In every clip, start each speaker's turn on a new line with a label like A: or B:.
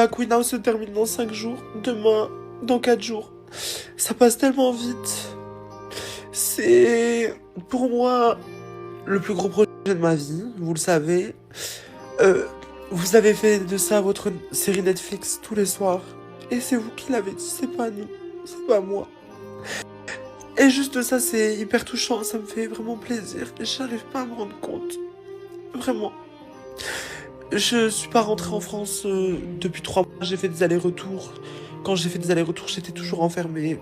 A: Queen House se termine dans 5 jours, demain, dans 4 jours. Ça passe tellement vite. C'est pour moi le plus gros projet de ma vie, vous le savez. Euh, Vous avez fait de ça votre série Netflix tous les soirs. Et c'est vous qui l'avez dit, c'est pas nous, c'est pas moi. Et juste ça, c'est hyper touchant, ça me fait vraiment plaisir. Et j'arrive pas à me rendre compte. Vraiment. Je suis pas rentrée en France depuis 3 mois, j'ai fait des allers-retours. Quand j'ai fait des allers-retours, j'étais toujours enfermée.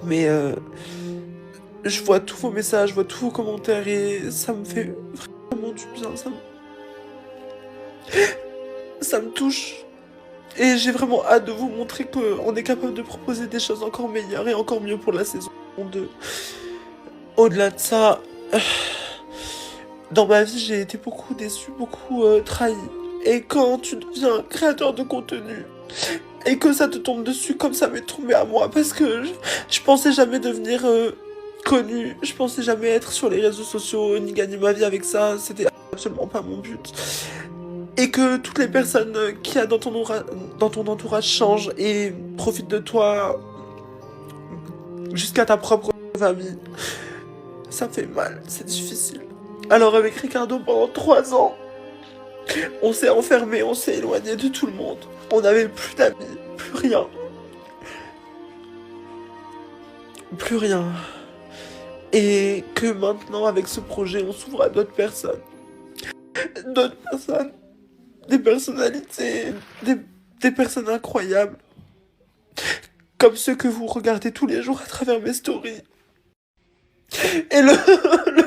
A: Mais je vois tous vos messages, je vois tous vos commentaires et ça me fait vraiment du bien, ça me touche. Et j'ai vraiment hâte de vous montrer qu'on est capable de proposer des choses encore meilleures et encore mieux pour la saison 2. Au-delà de ça, dans ma vie, j'ai été beaucoup déçue, beaucoup trahie. Et quand tu deviens créateur de contenu et que ça te tombe dessus comme ça m'est tombé à moi, parce que je pensais jamais devenir connue, je pensais jamais être sur les réseaux sociaux ni gagner ma vie avec ça, c'était absolument pas mon but. Et que toutes les personnes qu'il y a dans ton entourage changent et profitent de toi jusqu'à ta propre famille. Ça fait mal, c'est difficile. Alors avec Ricardo, pendant 3 ans, on s'est enfermé, on s'est éloigné de tout le monde. On n'avait plus d'amis, plus rien. Plus rien. Et que maintenant, avec ce projet, on s'ouvre à d'autres personnes. D'autres personnes. Des personnalités, des personnes incroyables. Comme ceux que vous regardez tous les jours à travers mes stories. Et le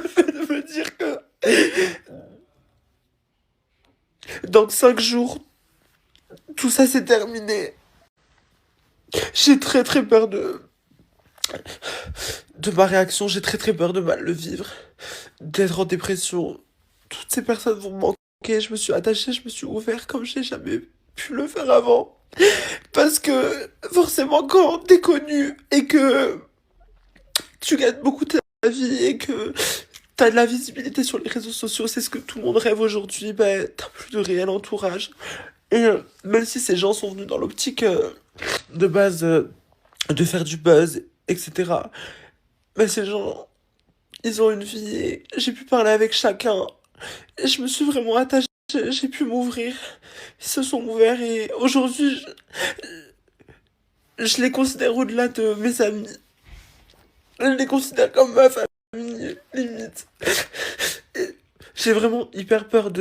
A: fait de me dire que dans 5 jours, tout ça c'est terminé. J'ai très très peur de ma réaction, j'ai très très peur de mal le vivre, d'être en dépression. Toutes ces personnes vont me manquer, je me suis attachée, je me suis ouvert comme j'ai jamais pu le faire avant. Parce que forcément quand t'es connu et que tu gagnes beaucoup ta vie et que t'as de la visibilité sur les réseaux sociaux, c'est ce que tout le monde rêve aujourd'hui, ben t'as plus de réel entourage. Et même si ces gens sont venus dans l'optique de base de faire du buzz, etc. Mais ces gens, ils ont une vie et j'ai pu parler avec chacun. Et je me suis vraiment attachée, j'ai pu m'ouvrir. Ils se sont ouverts et aujourd'hui, je les considère au-delà de mes amis. Je les considère comme ma famille, limite. Et j'ai vraiment hyper peur